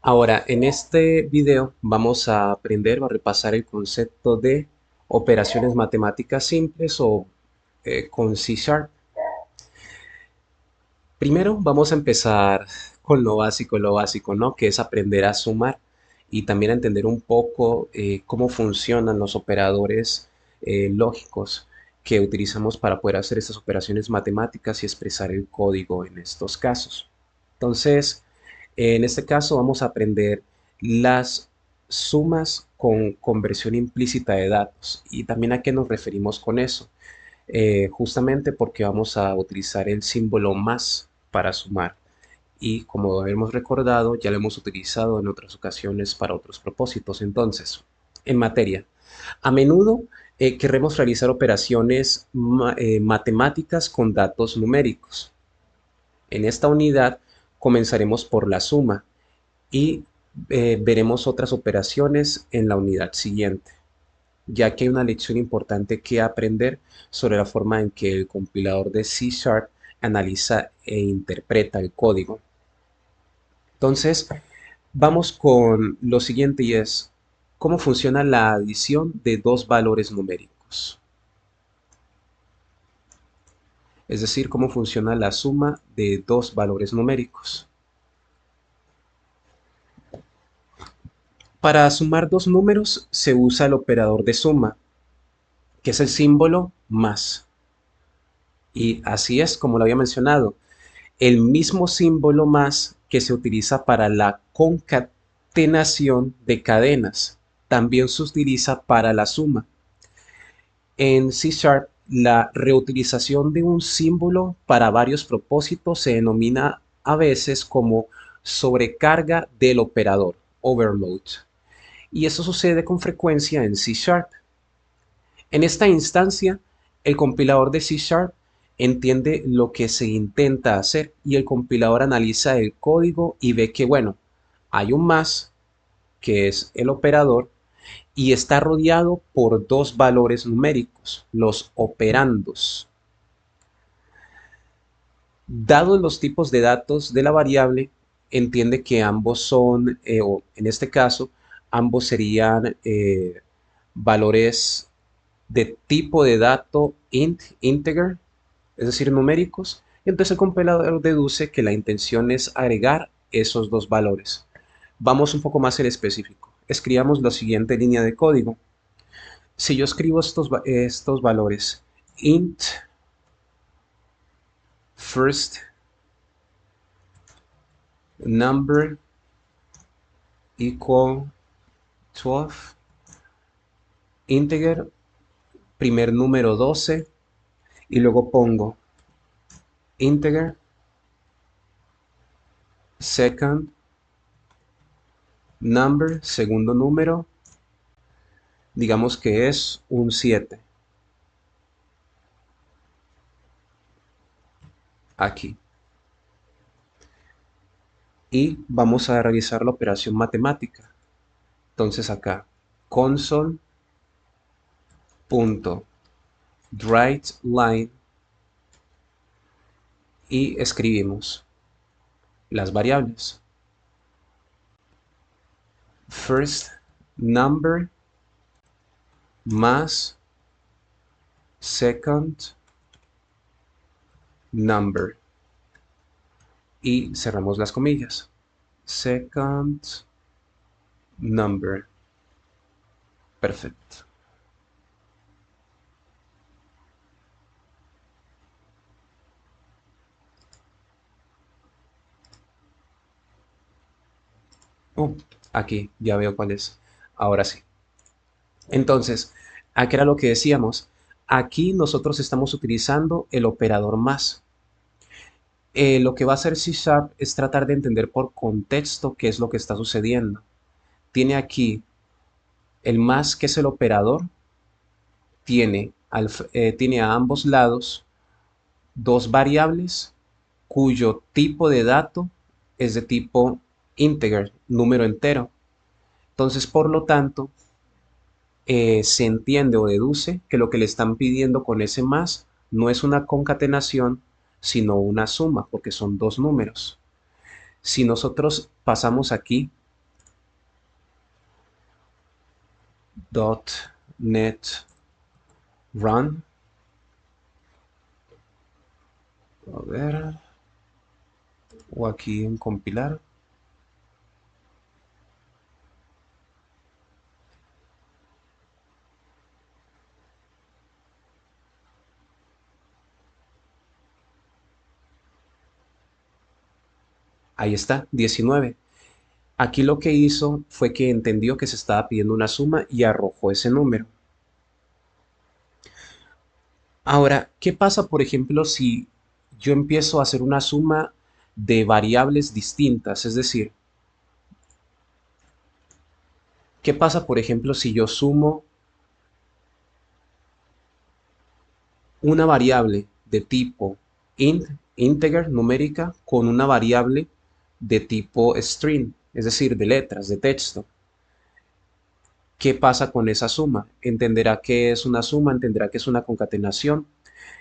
Ahora, en este video vamos a aprender o a repasar el concepto de operaciones matemáticas simples o con C Sharp. Primero vamos a empezar con lo básico, ¿no? Que es aprender a sumar y también a entender un poco cómo funcionan los operadores lógicos que utilizamos para poder hacer estas operaciones matemáticas y expresar el código en estos casos. Entonces, en este caso vamos a aprender las sumas con conversión implícita de datos y también a qué nos referimos con eso. Justamente porque vamos a utilizar el símbolo más para sumar y como hemos recordado ya lo hemos utilizado en otras ocasiones para otros propósitos. Entonces, en materia, a menudo queremos realizar operaciones matemáticas con datos numéricos. En esta unidad comenzaremos por la suma y veremos otras operaciones en la unidad siguiente, ya que hay una lección importante que aprender sobre la forma en que el compilador de C Sharp analiza e interpreta el código. Entonces, vamos con lo siguiente y es cómo funciona la adición de dos valores numéricos. Es decir, cómo funciona la suma de dos valores numéricos. Para sumar dos números se usa el operador de suma, que es el símbolo más. Y así es, como lo había mencionado, el mismo símbolo más que se utiliza para la concatenación de cadenas, también se utiliza para la suma. En C Sharp, la reutilización de un símbolo para varios propósitos se denomina a veces como sobrecarga del operador, overload. Y eso sucede con frecuencia en C Sharp. En esta instancia, el compilador de C Sharp entiende lo que se intenta hacer y el compilador analiza el código y ve que, bueno, hay un más, que es el operador, y está rodeado por dos valores numéricos, los operandos. Dados los tipos de datos de la variable, entiende que ambos son, o en este caso, ambos serían valores de tipo de dato int, integer, es decir, numéricos. Y entonces el compilador deduce que la intención es agregar esos dos valores. Vamos un poco más en específico. Escribamos la siguiente línea de código. Si yo escribo estos valores, int first number equal 12, integer primer número 12 y luego pongo integer second number, segundo número, digamos que es un 7 aquí. Y vamos a realizar la operación matemática. Entonces acá, console.writeLine y escribimos las variables. First number más second number. Y cerramos las comillas. Second number. Perfecto. Aquí ya veo cuál es. Ahora sí. Entonces, ¿a qué era lo que decíamos? Aquí nosotros estamos utilizando el operador más. Lo que va a hacer C Sharp es tratar de entender por contexto qué es lo que está sucediendo. Tiene aquí el más, que es el operador, tiene a ambos lados dos variables cuyo tipo de dato es de tipo integer, número entero. Entonces, por lo tanto, se entiende o deduce que lo que le están pidiendo con ese más no es una concatenación, sino una suma, porque son dos números. Si nosotros pasamos aquí .NET Run, a ver, o aquí en compilar, ahí está, 19. Aquí lo que hizo fue que entendió que se estaba pidiendo una suma y arrojó ese número. Ahora, ¿qué pasa, por ejemplo, si yo empiezo a hacer una suma de variables distintas? Es decir, ¿qué pasa, por ejemplo, si yo sumo una variable de tipo int, integer, numérica, con una variable de tipo string, es decir, de letras, de texto? ¿Qué pasa con esa suma? Entenderá que es una suma, entenderá que es una concatenación.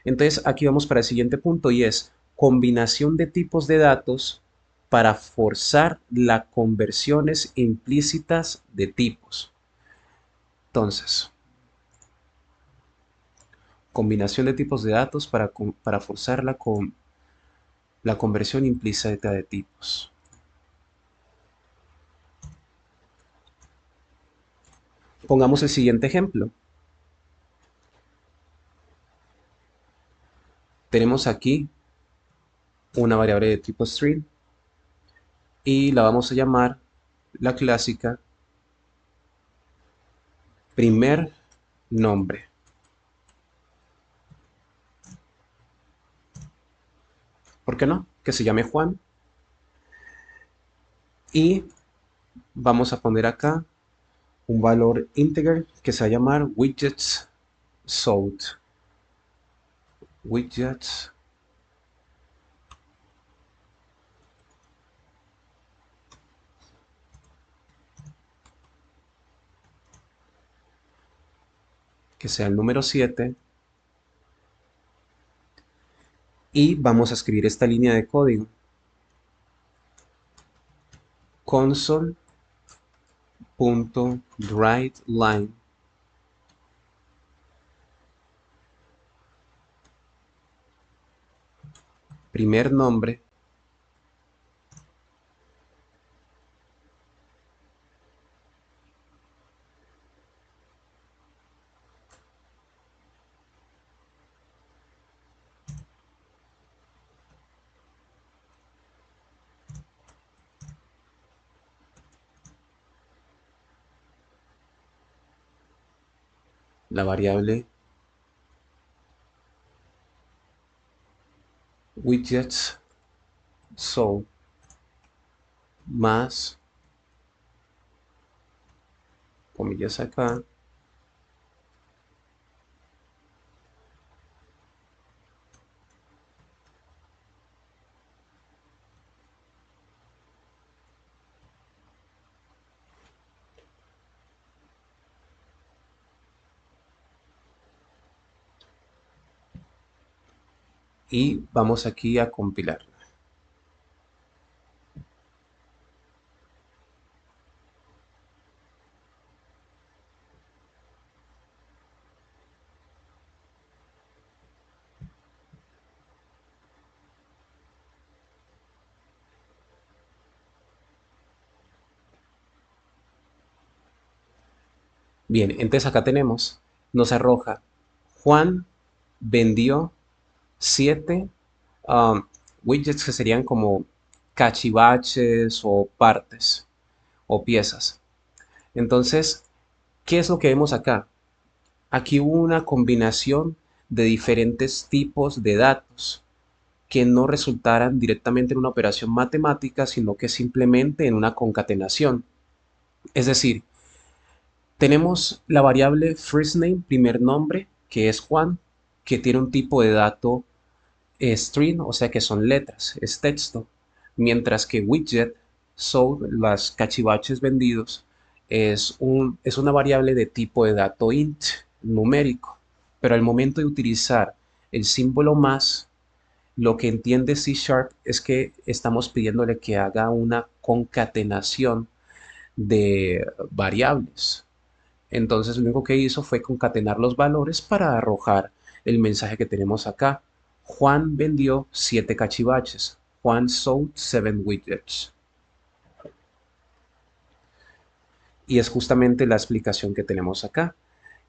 Entonces, aquí vamos para el siguiente punto y es combinación de tipos de datos para forzar las conversiones implícitas de tipos. Entonces, combinación de tipos de datos para forzar la conversión implícita de tipos. Pongamos el siguiente ejemplo. Tenemos aquí una variable de tipo string y la vamos a llamar la clásica primer nombre. ¿Por qué no? Que se llame Juan. Y vamos a poner acá un valor integer que se va a llamar widgets sought. Widgets que sea el número 7 y vamos a escribir esta línea de código. Console.writeLine primer nombre la variable widgets sought más comillas acá y vamos aquí a compilar. Bien, entonces acá tenemos, nos arroja Juan vendió 7 um, widgets que serían como cachivaches o partes o piezas. Entonces, ¿qué es lo que vemos acá? Aquí hubo una combinación de diferentes tipos de datos que no resultaran directamente en una operación matemática, sino que simplemente en una concatenación. Es decir, tenemos la variable first name, primer nombre, que es Juan, que tiene un tipo de dato string, o sea que son letras, es texto, mientras que widget, so las cachivaches vendidos, es una variable de tipo de dato int, numérico, pero al momento de utilizar el símbolo más, Lo que entiende C Sharp es que estamos pidiéndole que haga una concatenación de variables. Entonces lo único que hizo fue concatenar los valores para arrojar el mensaje que tenemos acá. Juan vendió 7 cachivaches. Juan sold 7 widgets. Y es justamente la explicación que tenemos acá.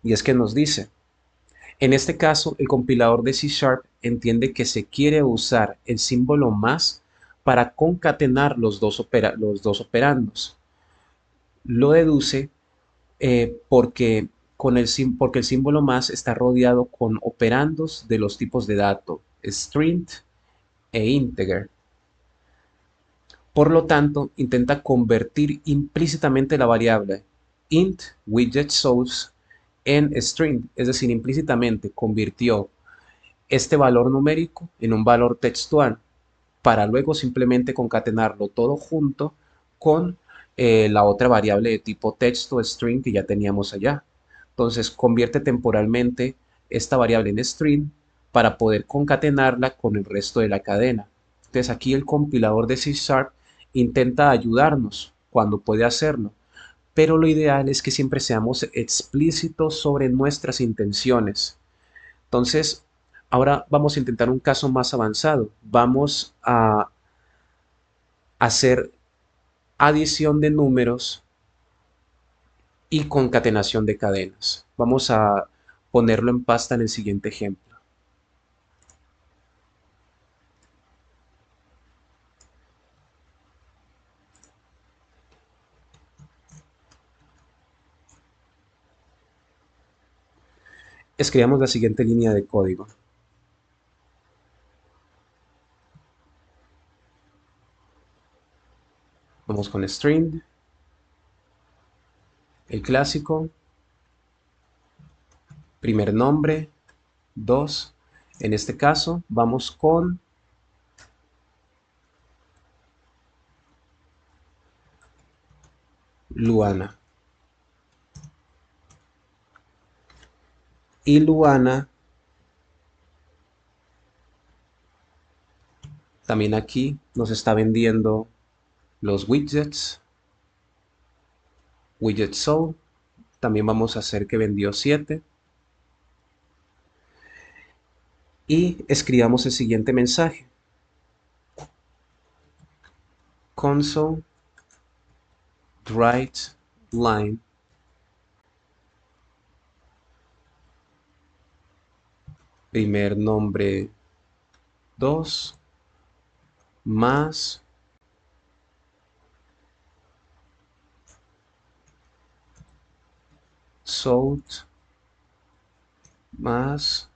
Y es que nos dice, en este caso, el compilador de C Sharp entiende que se quiere usar el símbolo más para concatenar los dos operandos. Lo deduce porque el símbolo más está rodeado con operandos de los tipos de dato, string e integer. Por lo tanto, intenta convertir implícitamente la variable int widget source en string, es decir, implícitamente convirtió este valor numérico en un valor textual para luego simplemente concatenarlo todo junto con la otra variable de tipo texto string que ya teníamos allá. Entonces convierte temporalmente esta variable en string para poder concatenarla con el resto de la cadena. Entonces aquí el compilador de C Sharp intenta ayudarnos cuando puede hacerlo, pero lo ideal es que siempre seamos explícitos sobre nuestras intenciones. Entonces, ahora vamos a intentar un caso más avanzado. Vamos a hacer adición de números y concatenación de cadenas. Vamos a ponerlo en pasta en el siguiente ejemplo. Escribamos la siguiente línea de código. Vamos con string, el clásico, primer nombre, 2. En este caso, vamos con Luana. Y Luana, también aquí nos está vendiendo los widgets. Widget sold. También vamos a hacer que vendió 7. Y escribamos el siguiente mensaje. Console write line primer nombre 2 más sold más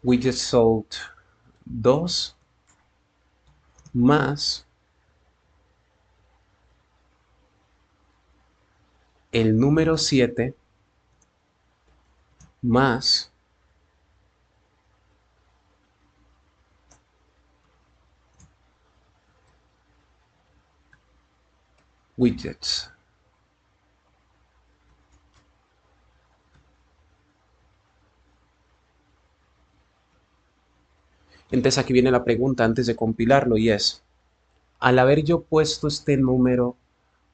widget sold 2 más el número 7 más widgets. Entonces aquí viene la pregunta antes de compilarlo y es, al haber yo puesto este número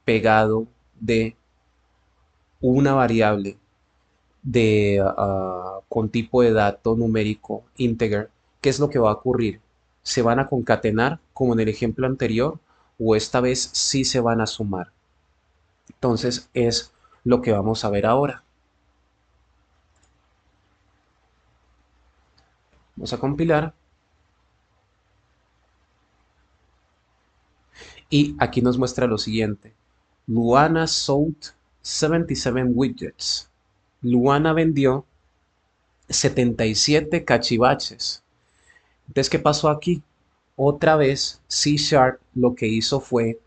pegado de una variable con tipo de dato numérico integer, ¿qué es lo que va a ocurrir? ¿Se van a concatenar como en el ejemplo anterior o esta vez sí se van a sumar? Entonces es lo que vamos a ver ahora. Vamos a compilar y aquí nos muestra lo siguiente. Luana sold 77 widgets. Luana vendió 77 cachivaches. Entonces, ¿qué pasó aquí? Otra vez, C Sharp lo que hizo fue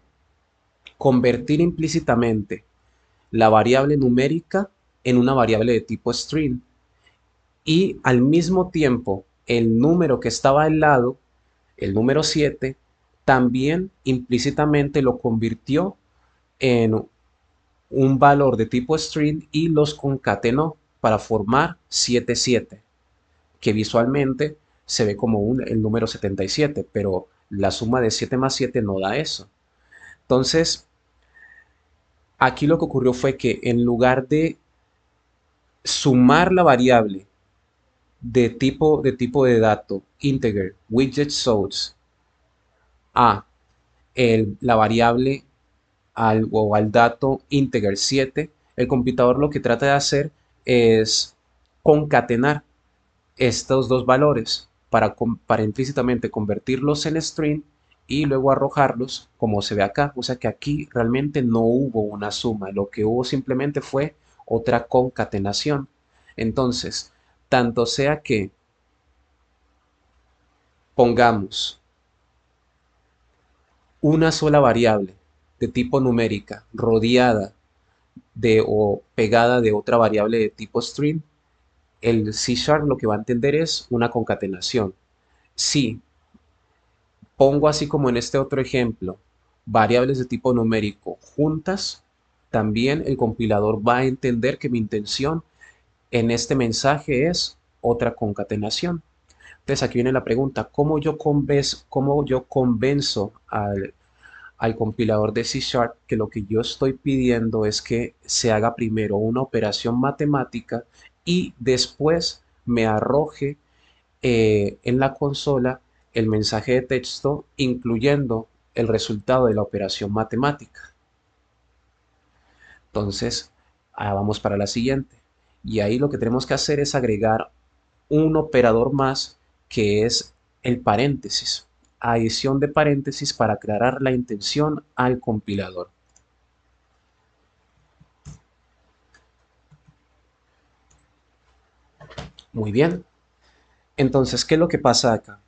convertir implícitamente la variable numérica en una variable de tipo string y al mismo tiempo el número que estaba al lado, el número 7, también implícitamente lo convirtió en un valor de tipo string y los concatenó para formar 77, que visualmente se ve como el número 77, pero la suma de 7 más 7 no da eso. Entonces, aquí lo que ocurrió fue que en lugar de sumar la variable de dato integer widget source a la variable al dato integer 7, el computador lo que trata de hacer es concatenar estos dos valores para implícitamente convertirlos en string y luego arrojarlos como se ve acá. O sea que aquí realmente no hubo una suma, lo que hubo simplemente fue otra concatenación. Entonces, tanto sea que pongamos una sola variable de tipo numérica rodeada o pegada de otra variable de tipo string, el C# lo que va a entender es una concatenación. Si pongo así como en este otro ejemplo, variables de tipo numérico juntas, también el compilador va a entender que mi intención en este mensaje es otra concatenación. Entonces aquí viene la pregunta, cómo yo convenzo al compilador de C# que lo que yo estoy pidiendo es que se haga primero una operación matemática y después me arroje en la consola el mensaje de texto incluyendo el resultado de la operación matemática? Entonces, vamos para la siguiente. Y ahí lo que tenemos que hacer es agregar un operador más que es el paréntesis. Adición de paréntesis para aclarar la intención al compilador. Muy bien. Entonces, ¿qué es lo que pasa acá?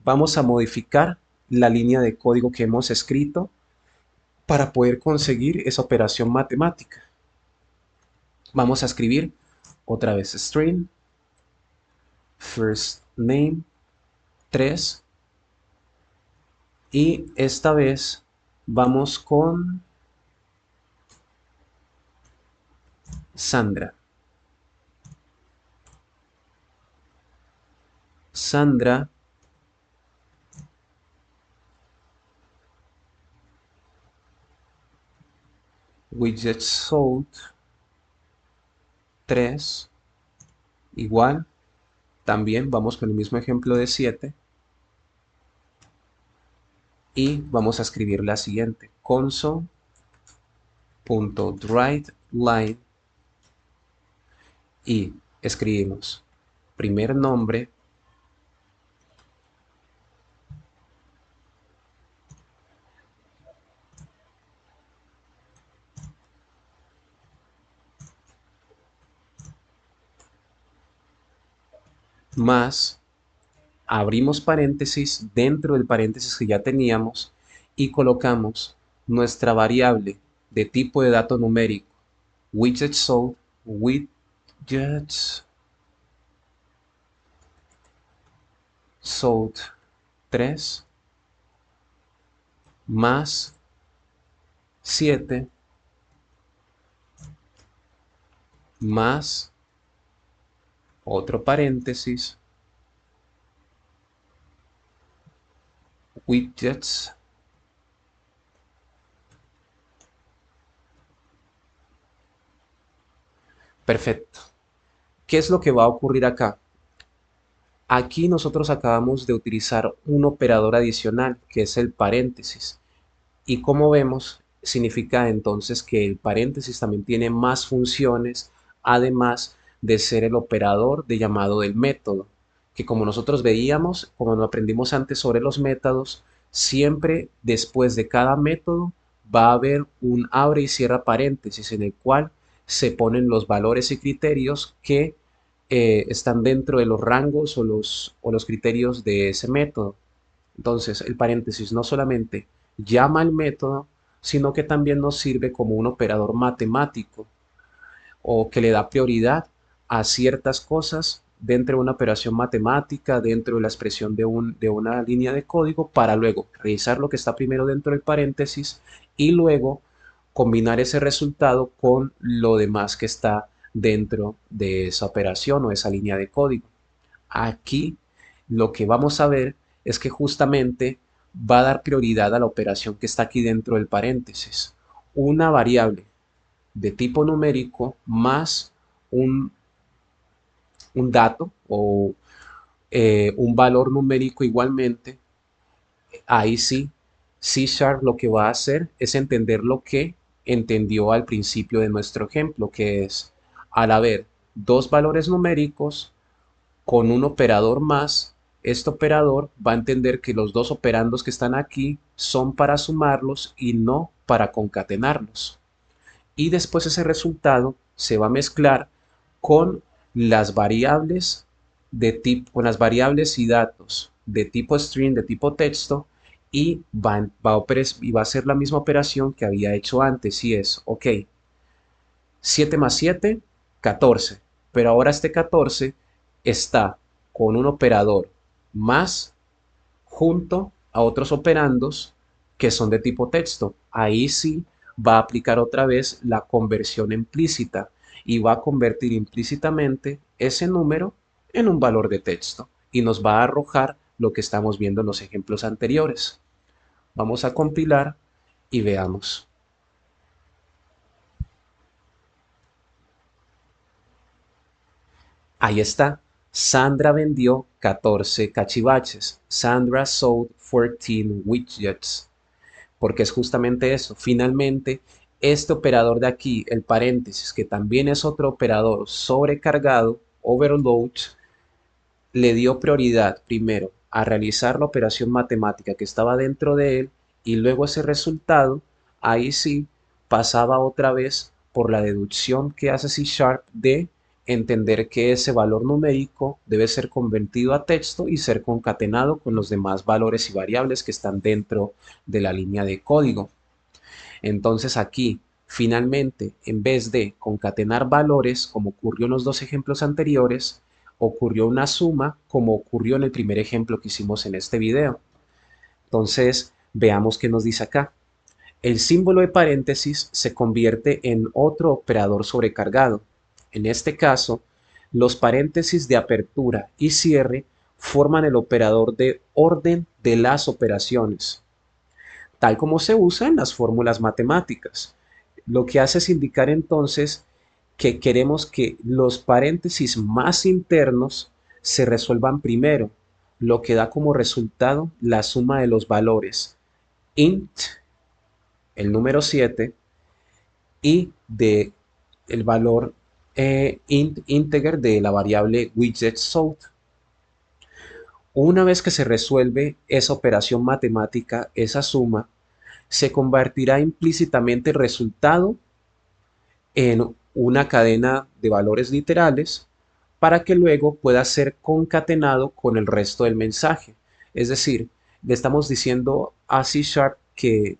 Vamos a modificar la línea de código que hemos escrito para poder conseguir esa operación matemática. Vamos a escribir otra vez string first name 3 y esta vez vamos con Sandra. Sandra widget sold 3 igual, también vamos con el mismo ejemplo de 7 y vamos a escribir la siguiente console.writeLine y escribimos primer nombre más, abrimos paréntesis dentro del paréntesis que ya teníamos y colocamos nuestra variable de tipo de dato numérico widgetSold widgets sold 3 más 7 más otro paréntesis widgets. Perfecto. ¿Qué es lo que va a ocurrir acá? Aquí nosotros acabamos de utilizar un operador adicional que es el paréntesis. Y como vemos, significa entonces que el paréntesis también tiene más funciones, además de ser el operador de llamado del método, que como nosotros veíamos, como lo aprendimos antes sobre los métodos, siempre después de cada método va a haber un abre y cierra paréntesis en el cual se ponen los valores y criterios que están dentro de los rangos o los criterios de ese método. Entonces, el paréntesis no solamente llama al método, sino que también nos sirve como un operador matemático o que le da prioridad a ciertas cosas dentro de una operación matemática, dentro de la expresión de una línea de código, para luego revisar lo que está primero dentro del paréntesis y luego combinar ese resultado con lo demás que está dentro de esa operación o esa línea de código. Aquí lo que vamos a ver es que justamente va a dar prioridad a la operación que está aquí dentro del paréntesis. Una variable de tipo numérico más un, un dato o un valor numérico igualmente. Ahí sí, C Sharp lo que va a hacer es entender lo que entendió al principio de nuestro ejemplo, que es al haber dos valores numéricos con un operador más, este operador va a entender que los dos operandos que están aquí son para sumarlos y no para concatenarlos. Y después ese resultado se va a mezclar con las variables con las variables y datos de tipo string, de tipo texto, y va a hacer la misma operación que había hecho antes, y es, ok, 7 más 7, 14. Pero ahora este 14 está con un operador más junto a otros operandos que son de tipo texto. Ahí sí va a aplicar otra vez la conversión implícita y va a convertir implícitamente ese número en un valor de texto y nos va a arrojar lo que estamos viendo en los ejemplos anteriores. Vamos a compilar y veamos. Ahí está. Sandra vendió 14 cachivaches. Sandra sold 14 widgets. Porque es justamente eso. Finalmente, este operador de aquí, el paréntesis, que también es otro operador sobrecargado, overload, le dio prioridad primero a realizar la operación matemática que estaba dentro de él y luego ese resultado, ahí sí, pasaba otra vez por la deducción que hace C Sharp de entender que ese valor numérico debe ser convertido a texto y ser concatenado con los demás valores y variables que están dentro de la línea de código. Entonces aquí, finalmente, en vez de concatenar valores, como ocurrió en los dos ejemplos anteriores, ocurrió una suma, como ocurrió en el primer ejemplo que hicimos en este video. Entonces, veamos qué nos dice acá. El símbolo de paréntesis se convierte en otro operador sobrecargado. En este caso, los paréntesis de apertura y cierre forman el operador de orden de las operaciones, tal como se usa en las fórmulas matemáticas. Lo que hace es indicar entonces que queremos que los paréntesis más internos se resuelvan primero, lo que da como resultado la suma de los valores int, el número 7, y de el valor int integer de la variable widget sold. Una vez que se resuelve esa operación matemática, esa suma, se convertirá implícitamente el resultado en una cadena de valores literales para que luego pueda ser concatenado con el resto del mensaje. Es decir, le estamos diciendo a C Sharp que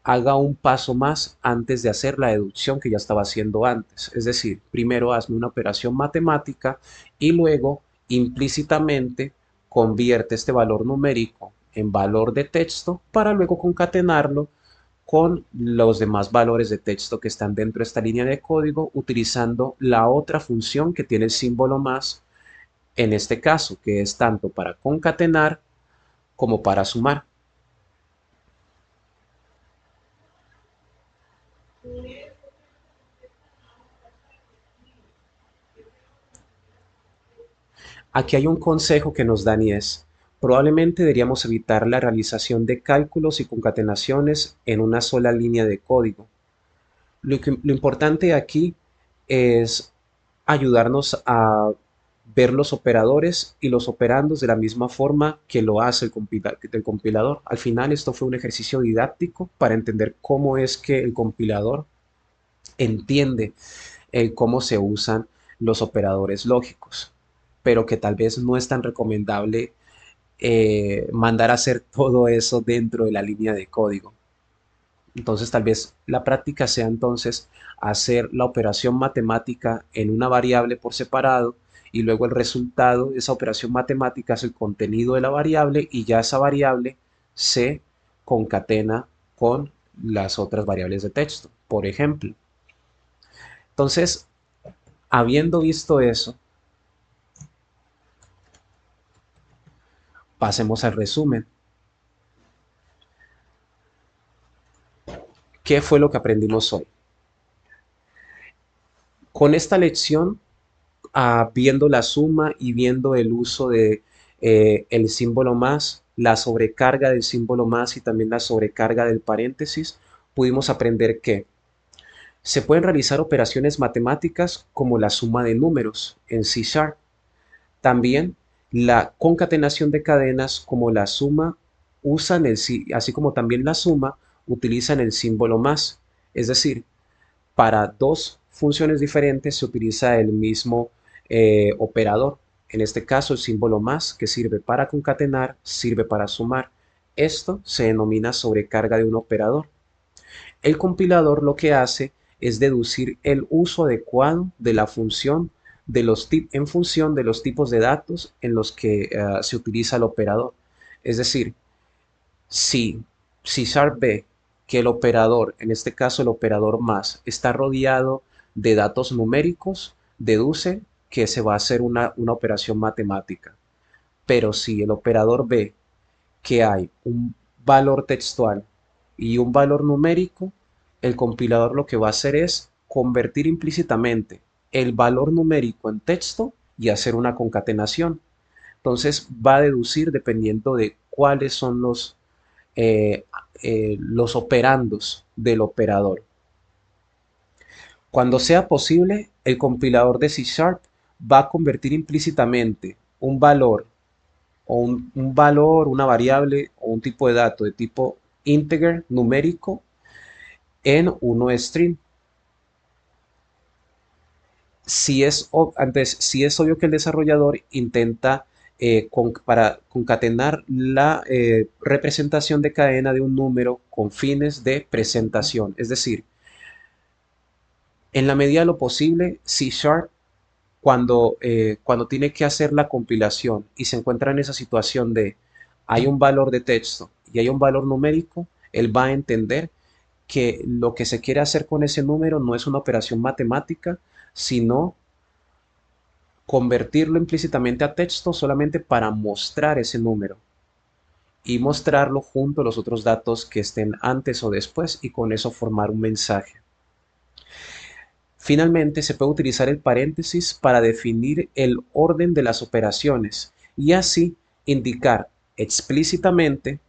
haga un paso más antes de hacer la deducción que ya estaba haciendo antes. Es decir, primero hazme una operación matemática y luego implícitamente convierte este valor numérico en valor de texto para luego concatenarlo con los demás valores de texto que están dentro de esta línea de código utilizando la otra función que tiene el símbolo más en este caso, que es tanto para concatenar como para sumar. Aquí hay un consejo que nos dan y es, probablemente deberíamos evitar la realización de cálculos y concatenaciones en una sola línea de código. Lo importante aquí es ayudarnos a ver los operadores y los operandos de la misma forma que lo hace el compilador. Al final esto fue un ejercicio didáctico para entender cómo es que el compilador entiende cómo se usan los operadores lógicos, pero que tal vez no es tan recomendable mandar a hacer todo eso dentro de la línea de código. Entonces tal vez la práctica sea entonces hacer la operación matemática en una variable por separado y luego el resultado de esa operación matemática es el contenido de la variable y ya esa variable se concatena con las otras variables de texto, por ejemplo. Entonces, habiendo visto eso, pasemos al resumen. ¿Qué fue lo que aprendimos hoy? Con esta lección, viendo la suma y viendo el uso de el símbolo más, la sobrecarga del símbolo más y también la sobrecarga del paréntesis, pudimos aprender que se pueden realizar operaciones matemáticas como la suma de números en C Sharp. También la concatenación de cadenas como la suma usan así como también la suma utilizan el símbolo más. Es decir, para dos funciones diferentes se utiliza el mismo operador. En este caso, el símbolo más, que sirve para concatenar, sirve para sumar. Esto se denomina sobrecarga de un operador. El compilador lo que hace es deducir el uso adecuado de la función en función de los tipos de datos en los que se utiliza el operador. Es decir, si Sharp ve que el operador, en este caso el operador más, está rodeado de datos numéricos, deduce que se va a hacer una operación matemática. Pero si el operador ve que hay un valor textual y un valor numérico, el compilador lo que va a hacer es convertir implícitamente el valor numérico en texto y hacer una concatenación. Entonces va a deducir dependiendo de cuáles son eh, los operandos del operador. Cuando sea posible, el compilador de C Sharp va a convertir implícitamente un valor un valor, una variable o un tipo de dato de tipo integer numérico en uno string. Si es obvio que el desarrollador intenta para concatenar la representación de cadena de un número con fines de presentación. Es decir, en la medida de lo posible, C Sharp cuando tiene que hacer la compilación y se encuentra en esa situación de hay un valor de texto y hay un valor numérico, él va a entender que lo que se quiere hacer con ese número no es una operación matemática, sino convertirlo implícitamente a texto solamente para mostrar ese número y mostrarlo junto a los otros datos que estén antes o después y con eso formar un mensaje. Finalmente, se puede utilizar el paréntesis para definir el orden de las operaciones y así indicar explícitamente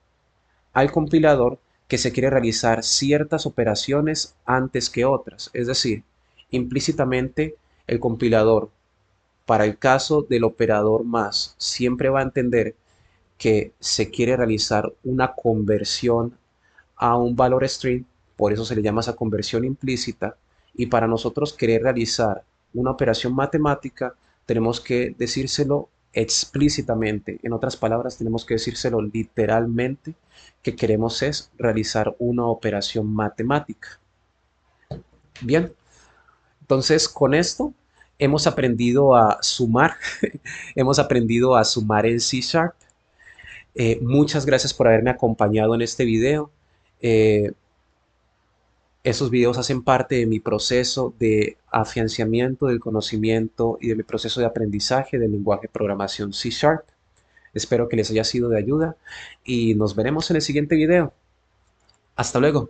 al compilador que se quiere realizar ciertas operaciones antes que otras. Es decir, implícitamente el compilador, para el caso del operador más, siempre va a entender que se quiere realizar una conversión a un valor string, por eso se le llama esa conversión implícita, y para nosotros querer realizar una operación matemática, tenemos que decírselo explícitamente. En otras palabras, tenemos que decírselo literalmente que queremos es realizar una operación matemática. Bien, entonces con esto hemos aprendido a sumar, hemos aprendido a sumar en C Sharp. Muchas gracias por haberme acompañado en este video. Eh, Esos videos hacen parte de mi proceso de afianzamiento del conocimiento y de mi proceso de aprendizaje del lenguaje de programación C Sharp. Espero que les haya sido de ayuda y nos veremos en el siguiente video. Hasta luego.